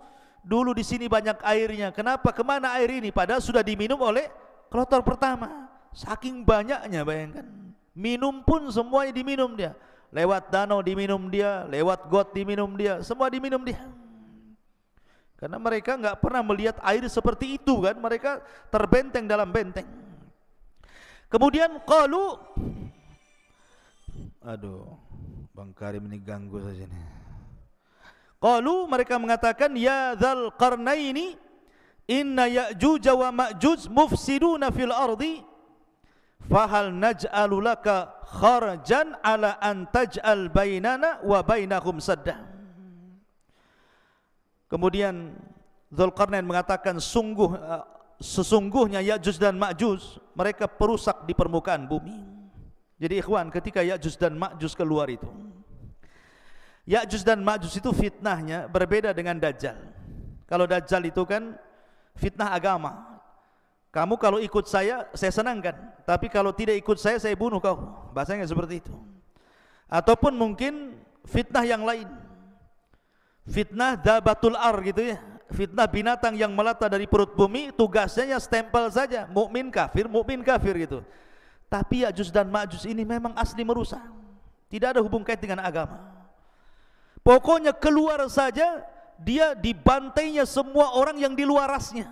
dulu di sini banyak airnya. Kenapa? Kemana air ini? Padahal sudah diminum oleh kloter pertama. Saking banyaknya, bayangkan. Minum pun semuanya diminum dia. Lewat danau diminum dia, lewat got diminum dia, semua diminum dia. Karena mereka enggak pernah melihat air seperti itu kan. Mereka terbenteng dalam benteng. Kemudian qalu, aduh, Bang Karim ini ganggu saja nih. Qalu, mereka mengatakan, ya dzal qarnaini inna Ya'juj wa Ma'juj mufsiduna fil ardi fahal naj'alu laka kharjan ala an taj'al bainana wa bainahum sadda. Kemudian Dzulqarnain mengatakan, sesungguhnya Ya'juj dan Ma'juj mereka perusak di permukaan bumi. Jadi ikhwan, ketika Ya'juj dan Ma'juj keluar itu, Ya'juj dan Ma'juj itu fitnahnya berbeda dengan Dajjal. Kalau Dajjal itu kan fitnah agama. Kamu kalau ikut saya senangkan, tapi kalau tidak ikut saya bunuh kau. Bahasanya seperti itu. Ataupun mungkin fitnah yang lain, fitnah dabatul ar gitu ya, fitnah binatang yang melata dari perut bumi, tugasnya stempel saja, mukmin kafir gitu. Tapi Ya'juj dan Ma'juj ini memang asli merusak, tidak ada hubung kait dengan agama. Pokoknya keluar saja, dia dibantainya semua orang yang di luarasnya.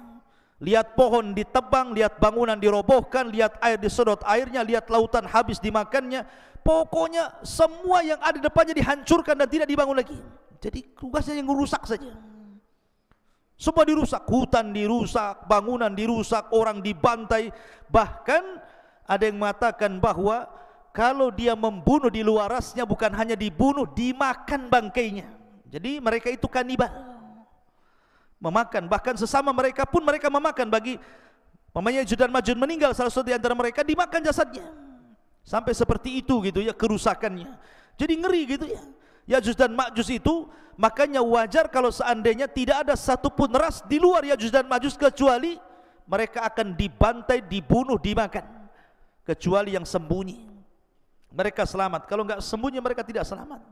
Lihat pohon ditebang, lihat bangunan dirobohkan, lihat air disedot airnya, lihat lautan habis dimakannya. Pokoknya semua yang ada di depannya dihancurkan dan tidak dibangun lagi. Jadi tugasnya yang merusak saja. Semua dirusak, hutan dirusak, bangunan dirusak, orang dibantai. Bahkan ada yang mengatakan bahwa kalau dia membunuh di luarasnya, bukan hanya dibunuh, dimakan bangkainya. Jadi mereka itu kanibal, memakan, bahkan sesama mereka pun mereka memakan. Bagi mamanya Ya'juj dan Ma'juj meninggal salah satu di antara mereka, dimakan jasadnya. Sampai seperti itu gitu ya kerusakannya. Jadi ngeri gitu ya Ya'juj dan Ma'juj itu. Makanya wajar kalau seandainya tidak ada satupun ras di luar Ya'juj dan Ma'juj, kecuali mereka akan dibantai, dibunuh, dimakan. Kecuali yang sembunyi, mereka selamat. Kalau enggak sembunyi, mereka tidak selamat.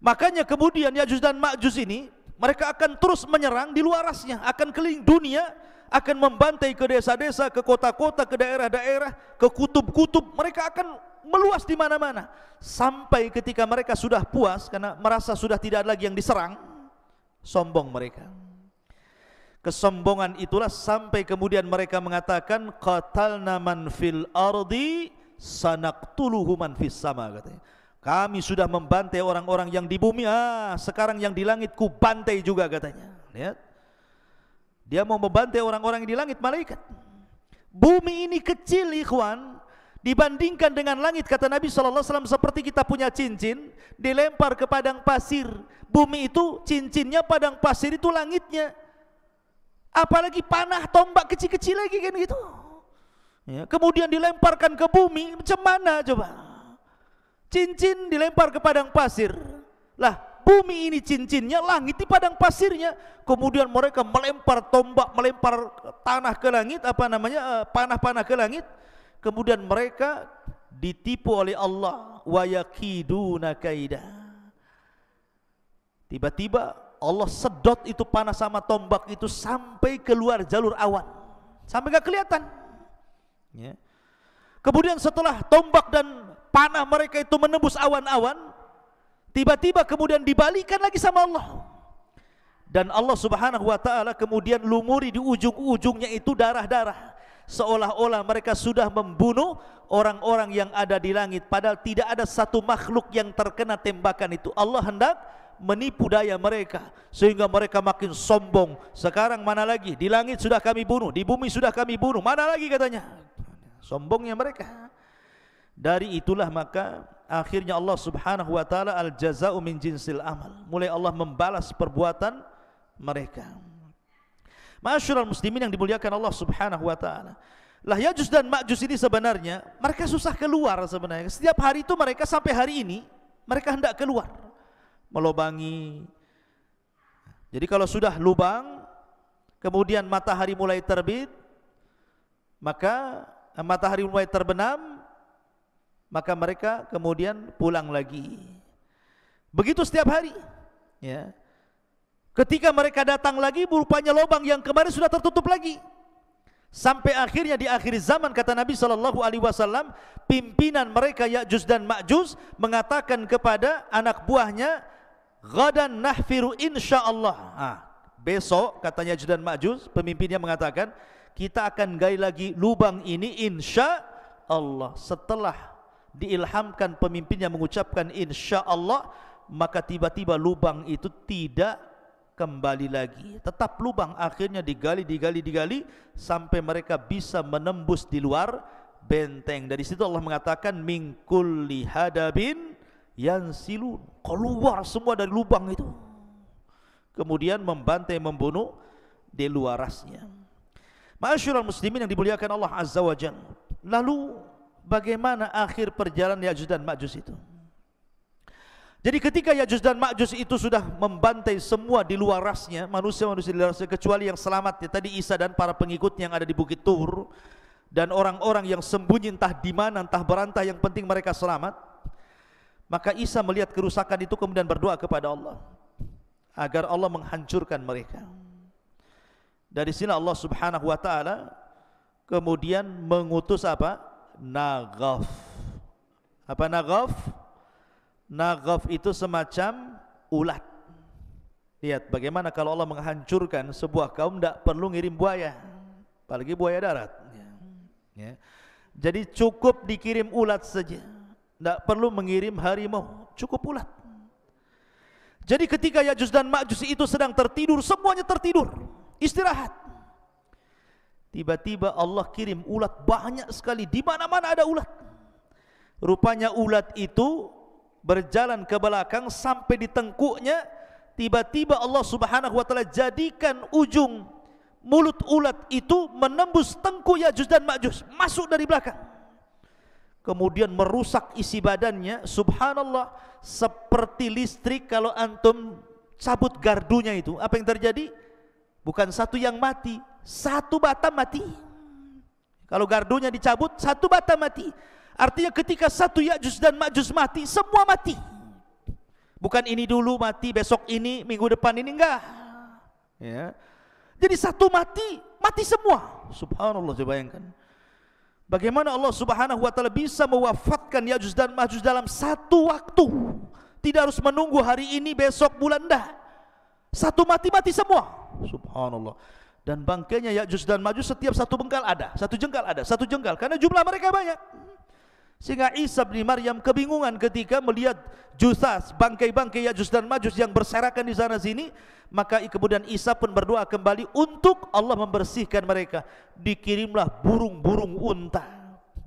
Makanya kemudian Ya'juj dan Ma'juj ini mereka akan terus menyerang di luarasnya, akan keliling dunia, akan membantai ke desa-desa, ke kota-kota, ke daerah-daerah, ke kutub-kutub. Mereka akan meluas di mana-mana. Sampai ketika mereka sudah puas karena merasa sudah tidak ada lagi yang diserang, sombong mereka. Kesombongan itulah sampai kemudian mereka mengatakan, qatalna man fil ardi sanaqtuluhu man fis sama, katanya. Kami sudah membantai orang-orang yang di bumi, sekarang yang di langit ku bantai juga, katanya. Lihat, dia mau membantai orang-orang yang di langit, malaikat. Bumi ini kecil ikhwan, dibandingkan dengan langit, kata Nabi SAW, seperti kita punya cincin dilempar ke padang pasir. Bumi itu cincinnya, padang pasir itu langitnya. Apalagi panah tombak kecil-kecil lagi kan gitu ya. Kemudian dilemparkan ke bumi, macam mana coba? Cincin dilempar ke padang pasir. Lah, bumi ini cincinnya, langit di padang pasirnya. Kemudian mereka melempar tombak, melempar tanah ke langit, panah-panah ke langit. Kemudian mereka ditipu oleh Allah. Wa yakiduna kaida. Tiba-tiba Allah sedot itu panah sama tombak itu sampai keluar jalur awan, sampai gak kelihatan ya. Kemudian setelah tombak dan panah mereka itu menembus awan-awan, tiba-tiba kemudian dibalikan lagi sama Allah. Dan Allah Subhanahu wa ta'ala kemudian lumuri di ujung-ujungnya itu darah-darah, seolah-olah mereka sudah membunuh orang-orang yang ada di langit, padahal tidak ada satu makhluk yang terkena tembakan itu. Allah hendak menipu daya mereka sehingga mereka makin sombong. Sekarang mana lagi, di langit sudah kami bunuh, di bumi sudah kami bunuh, mana lagi katanya. Sombongnya mereka. Dari itulah maka akhirnya Allah Subhanahu wa ta'ala, al jaza'u min jinsil amal, mulai Allah membalas perbuatan mereka. Ma'asyiral muslimin yang dimuliakan Allah Subhanahu wa ta'ala, lah Ya'juj dan Ma'juj ini sebenarnya mereka susah keluar sebenarnya. Setiap hari itu mereka sampai hari ini mereka hendak keluar, melobangi. Jadi kalau sudah lubang, kemudian matahari mulai terbit, maka matahari mulai terbenam, maka mereka kemudian pulang lagi. Begitu setiap hari ya. Ketika mereka datang lagi, rupanya lubang yang kemarin sudah tertutup lagi. Sampai akhirnya di akhir zaman, kata Nabi SAW, pimpinan mereka Ya'juj dan Ma'juj mengatakan kepada anak buahnya, ghadan nahfiru insyaallah. Besok, katanya Ya'juj dan Ma'juj, pemimpinnya mengatakan, kita akan gali lagi lubang ini insya Allah. Setelah diilhamkan pemimpinnya mengucapkan insya Allah, maka tiba-tiba lubang itu tidak kembali lagi, tetap lubang. Akhirnya digali sampai mereka bisa menembus di luar benteng. Dari situ Allah mengatakan min kulli hadabin yansilun, keluar semua dari lubang itu, kemudian membantai, membunuh di luarasnya. Ma'asyiral muslimin yang dimuliakan Allah Azza wa Jalla. Lalu bagaimana akhir perjalanan Ya'juj dan Ma'juj itu? Jadi ketika Ya'juj dan Ma'juj itu sudah membantai semua di luar rasnya, manusia-manusia di luar rasnya, kecuali yang selamat ya, tadi Isa dan para pengikutnya yang ada di Bukit Tur, dan orang-orang yang sembunyi entah di mana, entah berantah, yang penting mereka selamat. Maka Isa melihat kerusakan itu kemudian berdoa kepada Allah agar Allah menghancurkan mereka. Dari sini Allah Subhanahu wa taala kemudian mengutus apa? Naghaf. Apa naghaf? Naghaf itu semacam ulat. Lihat bagaimana kalau Allah menghancurkan sebuah kaum tidak perlu ngirim buaya, apalagi buaya darat ya. Jadi cukup dikirim ulat saja, tidak perlu mengirim harimau, cukup ulat. Jadi ketika Ya'juj dan Ma'juj itu sedang tertidur, semuanya tertidur, istirahat, tiba-tiba Allah kirim ulat banyak sekali, di mana-mana ada ulat. Rupanya ulat itu berjalan ke belakang sampai di tengkuknya. Tiba-tiba Allah Subhanahu wa taala jadikan ujung mulut ulat itu menembus tengkuk Ya'juj dan Ma'juj, masuk dari belakang, kemudian merusak isi badannya. Subhanallah, seperti listrik kalau antum cabut gardunya itu, apa yang terjadi? Bukan satu yang mati, satu batang mati. Kalau gardunya dicabut, satu batang mati. Artinya ketika satu Ya'juj dan Ma'juj mati, semua mati. Bukan ini dulu mati, besok ini, minggu depan ini, enggak ya. Jadi satu mati, mati semua. Subhanallah, coba bayangkan bagaimana Allah Subhanahu wa taala bisa mewafatkan Ya'juj dan Ma'juj dalam satu waktu. Tidak harus menunggu hari ini, besok, bulan, enggak. Satu mati semua. Subhanallah. Dan bangkainya Ya'juj dan Ma'juj setiap satu bengkal ada, satu jengkal ada, satu jengkal, karena jumlah mereka banyak. Sehingga Isa bin Maryam kebingungan ketika melihat jusas, bangkai-bangkai Ya'juj dan Ma'juj yang berserakan di sana sini. Maka kemudian Isa pun berdoa kembali untuk Allah membersihkan mereka. Dikirimlah burung-burung unta,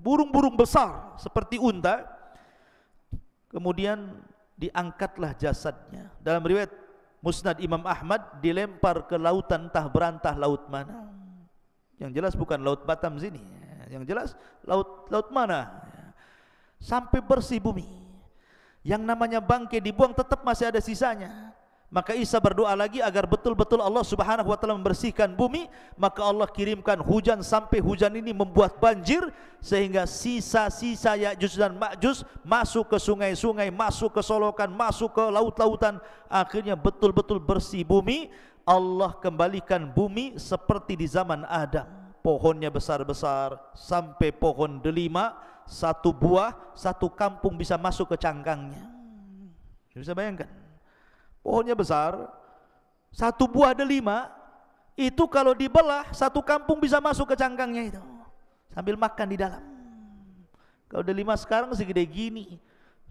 burung-burung besar seperti unta. Kemudian diangkatlah jasadnya. Dalam riwayat Musnad Imam Ahmad, dilempar ke lautan entah berantah laut mana. Yang jelas bukan laut Batam sini, yang jelas laut mana. Sampai bersih bumi. Yang namanya bangkai dibuang tetap masih ada sisanya. Maka Isa berdoa lagi agar betul-betul Allah Subhanahu wa taala membersihkan bumi. Maka Allah kirimkan hujan, sampai hujan ini membuat banjir, sehingga sisa-sisa Ya'juj dan Ma'juj masuk ke sungai-sungai, masuk ke solokan, masuk ke laut-lautan. Akhirnya betul-betul bersih bumi. Allah kembalikan bumi seperti di zaman Adam. Pohonnya besar-besar, sampai pohon delima, satu buah, satu kampung bisa masuk ke cangkangnya. Bisa bayangkan, pohonnya besar, satu buah delima, itu kalau dibelah, satu kampung bisa masuk ke cangkangnya itu, sambil makan di dalam. Kalau delima sekarang segede gini,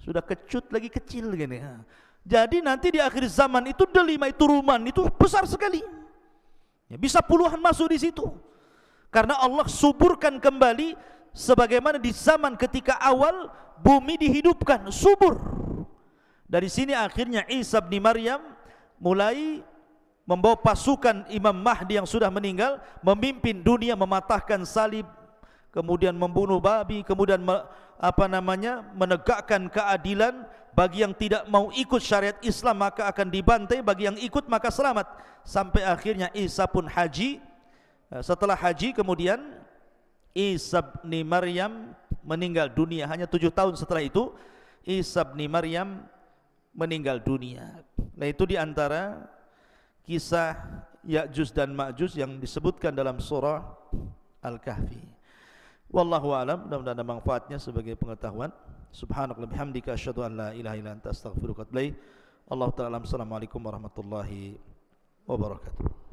sudah kecut lagi, kecil gini. Jadi nanti di akhir zaman itu delima itu, ruman itu besar sekali, ya, bisa puluhan masuk di situ. Karena Allah suburkan kembali sebagaimana di zaman ketika awal bumi dihidupkan, subur. Dari sini akhirnya Isa bin Maryam mulai membawa pasukan Imam Mahdi yang sudah meninggal, memimpin dunia, mematahkan salib, kemudian membunuh babi, kemudian menegakkan keadilan. Bagi yang tidak mau ikut syariat Islam maka akan dibantai, bagi yang ikut maka selamat. Sampai akhirnya Isa pun haji. Setelah haji kemudian Isa bin Maryam meninggal dunia. Hanya 7 tahun setelah itu Isa bin Maryam meninggal dunia. Nah, itu diantara kisah Ya'juj dan Ma'juj yang disebutkan dalam surah Al-Kahfi. Wallahu a'lam, mudah-mudahan ada manfaatnya sebagai pengetahuan. Subhanakallahumma bihamdika asyhadu an la ilaha illa anta astaghfiruka wa atubu ilaik. Allahu ta'ala. Assalamualaikum warahmatullahi wabarakatuh.